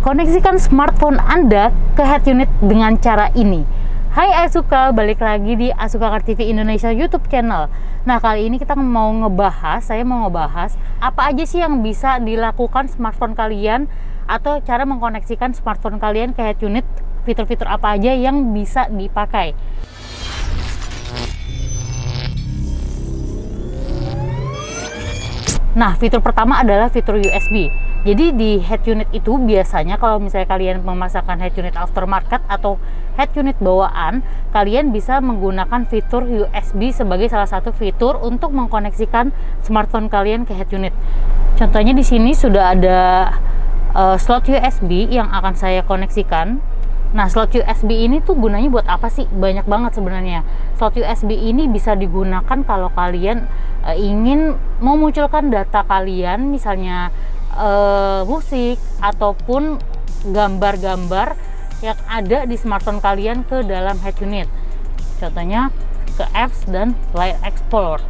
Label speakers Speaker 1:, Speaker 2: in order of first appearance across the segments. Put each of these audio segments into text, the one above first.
Speaker 1: Koneksikan smartphone Anda ke head unit dengan cara ini. Hai Asuka, balik lagi di Asuka Car TV Indonesia YouTube channel. Nah, kali ini saya mau ngebahas apa aja sih yang bisa dilakukan smartphone kalian atau cara mengkoneksikan smartphone kalian ke head unit, fitur-fitur apa aja yang bisa dipakai. Nah, fitur pertama adalah fitur USB. Jadi di head unit itu biasanya kalau misalnya kalian memasangkan head unit aftermarket atau head unit bawaan, kalian bisa menggunakan fitur USB sebagai salah satu fitur untuk mengkoneksikan smartphone kalian ke head unit. Contohnya di sini sudah ada slot USB yang akan saya koneksikan. Nah, slot USB ini tuh gunanya buat apa sih? Banyak banget sebenarnya. Slot USB ini bisa digunakan kalau kalian ingin memunculkan data kalian, misalnya musik ataupun gambar-gambar yang ada di smartphone kalian ke dalam head unit. Contohnya ke apps dan Light Explorer.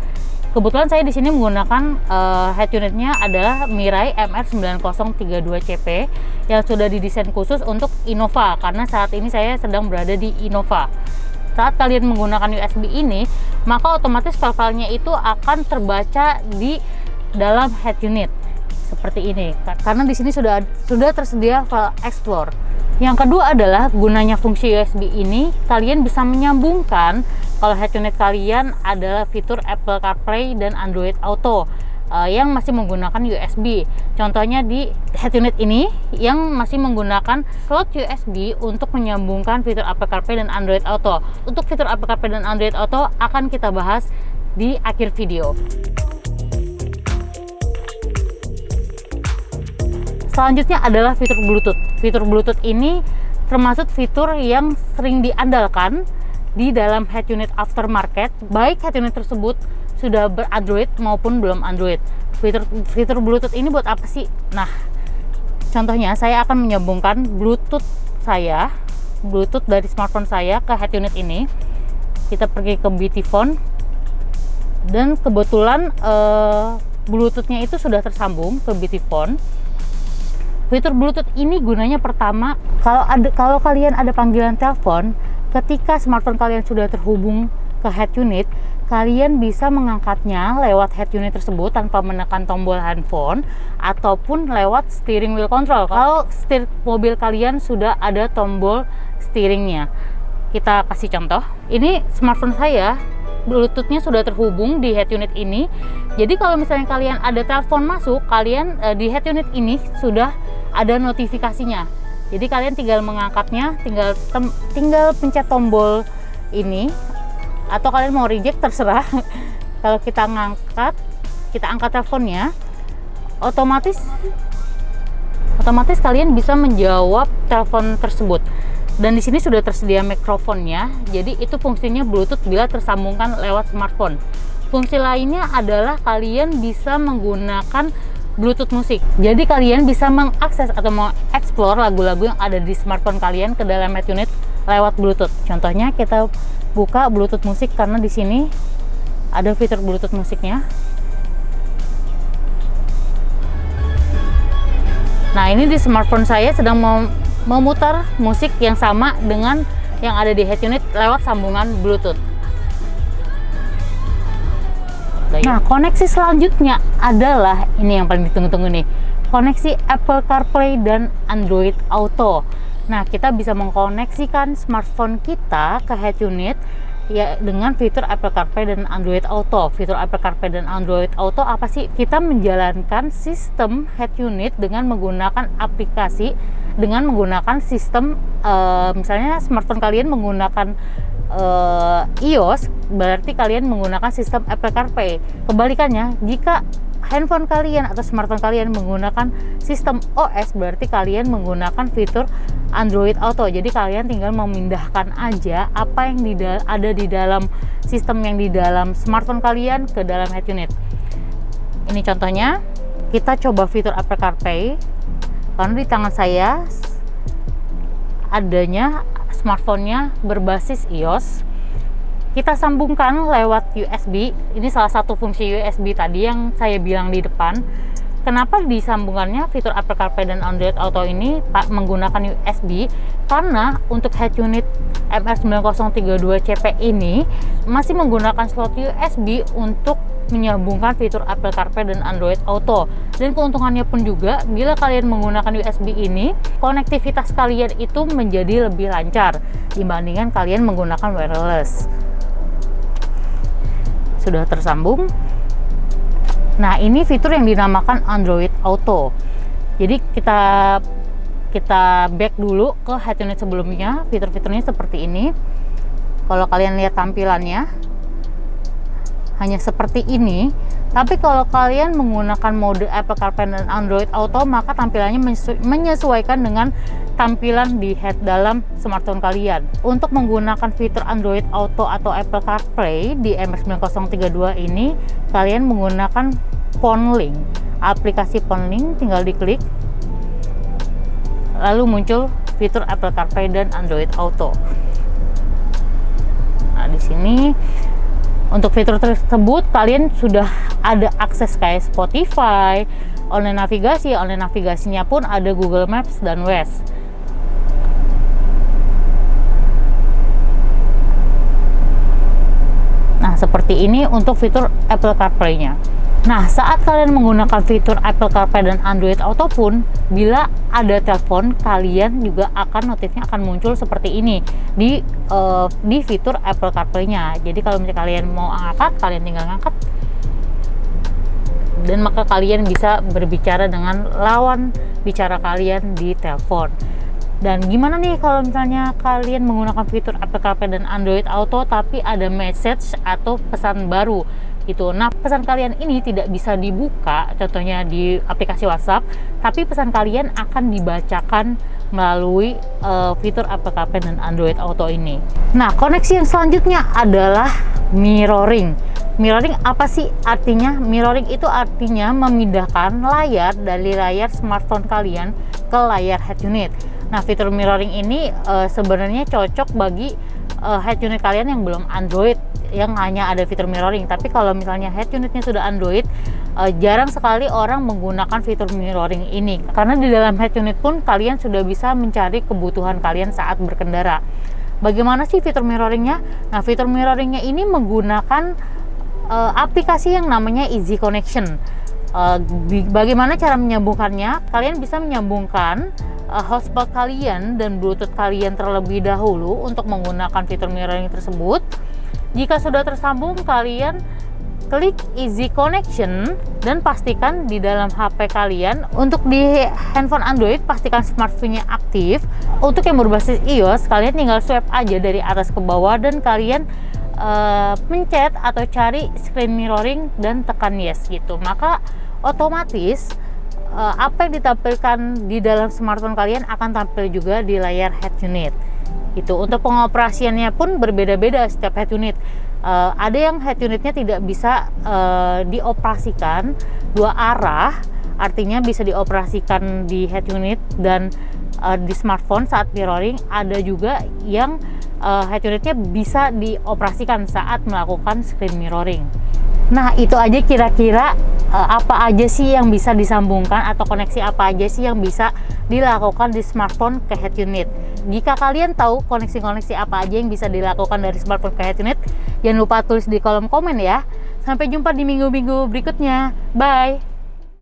Speaker 1: Kebetulan saya di sini menggunakan head unitnya adalah Mirai MR9032CP yang sudah didesain khusus untuk Innova, karena saat ini saya sedang berada di Innova. Saat kalian menggunakan USB ini, maka otomatis file-filenya itu akan terbaca di dalam head unit seperti ini, karena di sini sudah tersedia file Explorer. Yang kedua adalah gunanya fungsi USB ini, kalian bisa menyambungkan kalau head unit kalian adalah fitur Apple CarPlay dan Android Auto yang masih menggunakan USB. Contohnya di head unit ini yang masih menggunakan slot USB untuk menyambungkan fitur Apple CarPlay dan Android Auto. Untuk fitur Apple CarPlay dan Android Auto akan kita bahas di akhir video. Selanjutnya adalah fitur Bluetooth. Fitur Bluetooth ini termasuk fitur yang sering diandalkan di dalam head unit aftermarket, baik head unit tersebut sudah ber-Android maupun belum Android. Fitur Bluetooth ini buat apa sih? Nah, contohnya saya akan menyambungkan Bluetooth dari smartphone saya ke head unit ini. Kita pergi ke BT Phone dan kebetulan Bluetoothnya itu sudah tersambung ke BT Phone. Fitur Bluetooth ini gunanya pertama, kalau kalian ada panggilan telepon, ketika smartphone kalian sudah terhubung ke head unit, kalian bisa mengangkatnya lewat head unit tersebut tanpa menekan tombol handphone ataupun lewat steering wheel control. Kalau setir mobil kalian sudah ada tombol steeringnya. Kita kasih contoh. Ini smartphone saya, Bluetoothnya sudah terhubung di head unit ini. Jadi kalau misalnya kalian ada telepon masuk, kalian di head unit ini sudah ada notifikasinya. Jadi kalian tinggal mengangkatnya, tinggal pencet tombol ini, atau kalian mau reject terserah. Kalau kita angkat teleponnya, otomatis kalian bisa menjawab telepon tersebut. Dan di sini sudah tersedia mikrofonnya, jadi itu fungsinya Bluetooth bila tersambungkan lewat smartphone. Fungsi lainnya adalah kalian bisa menggunakan Bluetooth musik. Jadi kalian bisa mengakses atau mengeksplor lagu-lagu yang ada di smartphone kalian ke dalam head unit lewat Bluetooth. Contohnya kita buka Bluetooth musik, karena di sini ada fitur Bluetooth musiknya. Nah, ini di smartphone saya sedang memutar musik yang sama dengan yang ada di head unit lewat sambungan Bluetooth. Nah, koneksi selanjutnya adalah ini yang paling ditunggu-tunggu nih, koneksi Apple CarPlay dan Android Auto. Nah, kita bisa mengkoneksikan smartphone kita ke head unit ya dengan fitur Apple CarPlay dan Android Auto. Fitur Apple CarPlay dan Android Auto apa sih? Kita menjalankan sistem head unit dengan menggunakan aplikasi, dengan menggunakan sistem misalnya smartphone kalian menggunakan iOS, berarti kalian menggunakan sistem Apple CarPlay. Kebalikannya, jika handphone kalian atau smartphone kalian menggunakan sistem OS, berarti kalian menggunakan fitur Android Auto. Jadi kalian tinggal memindahkan aja apa yang ada di dalam sistem yang di dalam smartphone kalian ke dalam head unit. Ini contohnya, kita coba fitur Apple CarPlay, karena di tangan saya adanya smartphone-nya berbasis iOS. Kita sambungkan lewat USB. Ini salah satu fungsi USB tadi yang saya bilang di depan. Kenapa disambungannya fitur Apple CarPlay dan Android Auto ini menggunakan USB? Karena untuk head unit MR9032CP ini masih menggunakan slot USB untuk menyambungkan fitur Apple CarPlay dan Android Auto. Dan keuntungannya pun juga, bila kalian menggunakan USB ini, konektivitas kalian itu menjadi lebih lancar dibandingkan kalian menggunakan wireless. Sudah tersambung. Nah, ini fitur yang dinamakan Android Auto. Jadi kita back dulu ke head unit sebelumnya. Fitur-fiturnya seperti ini. Kalau kalian lihat tampilannya hanya seperti ini, tapi kalau kalian menggunakan mode Apple CarPlay dan Android Auto, maka tampilannya menyesuaikan dengan tampilan di head dalam smartphone kalian. Untuk menggunakan fitur Android Auto atau Apple CarPlay di MX9032 ini, kalian menggunakan PhoneLink. Aplikasi PhoneLink tinggal diklik, lalu muncul fitur Apple CarPlay dan Android Auto. Nah, di sini untuk fitur tersebut kalian sudah ada akses kayak Spotify, online navigasinya pun ada Google Maps dan Waze. Nah, seperti ini untuk fitur Apple CarPlay-nya. Nah, saat kalian menggunakan fitur Apple CarPlay dan Android Auto pun, bila ada telepon, kalian juga notifnya akan muncul seperti ini di fitur Apple CarPlay-nya. Jadi kalau misalnya kalian mau angkat, kalian tinggal ngangkat, dan maka kalian bisa berbicara dengan lawan bicara kalian di telepon. Dan gimana nih kalau misalnya kalian menggunakan fitur Apple CarPlay dan Android Auto tapi ada message atau pesan baru gitu. Nah, pesan kalian ini tidak bisa dibuka, contohnya di aplikasi WhatsApp, tapi pesan kalian akan dibacakan melalui fitur Apple CarPlay dan Android Auto ini. Nah, koneksi yang selanjutnya adalah mirroring. Mirroring apa sih artinya? Mirroring itu artinya memindahkan layar dari layar smartphone kalian ke layar head unit. Nah, fitur mirroring ini sebenarnya cocok bagi head unit kalian yang belum Android, yang hanya ada fitur mirroring. Tapi kalau misalnya head unitnya sudah Android, jarang sekali orang menggunakan fitur mirroring ini, karena di dalam head unit pun kalian sudah bisa mencari kebutuhan kalian saat berkendara. Bagaimana sih fitur mirroringnya? Nah, fitur mirroringnya ini menggunakan aplikasi yang namanya Easy Connection. Bagaimana cara menyambungkannya? Kalian bisa menyambungkan hotspot kalian dan Bluetooth kalian terlebih dahulu untuk menggunakan fitur mirroring tersebut. Jika sudah tersambung, kalian klik Easy Connection dan pastikan di dalam HP kalian. Untuk di handphone Android, pastikan smartphone-nya aktif. Untuk yang berbasis iOS, kalian tinggal swipe aja dari atas ke bawah dan kalian pencet atau cari screen mirroring dan tekan yes gitu. Maka otomatis apa yang ditampilkan di dalam smartphone kalian akan tampil juga di layar head unit. Itu untuk pengoperasiannya pun berbeda-beda setiap head unit. Ada yang head unitnya tidak bisa dioperasikan dua arah, artinya bisa dioperasikan di head unit dan di smartphone saat mirroring. Ada juga yang head unitnya bisa dioperasikan saat melakukan screen mirroring. Nah, itu aja kira-kira apa aja sih yang bisa disambungkan atau koneksi apa aja sih yang bisa dilakukan di smartphone ke head unit. Jika kalian tahu koneksi-koneksi apa aja yang bisa dilakukan dari smartphone ke head unit, jangan lupa tulis di kolom komen ya. Sampai jumpa di minggu-minggu berikutnya. Bye!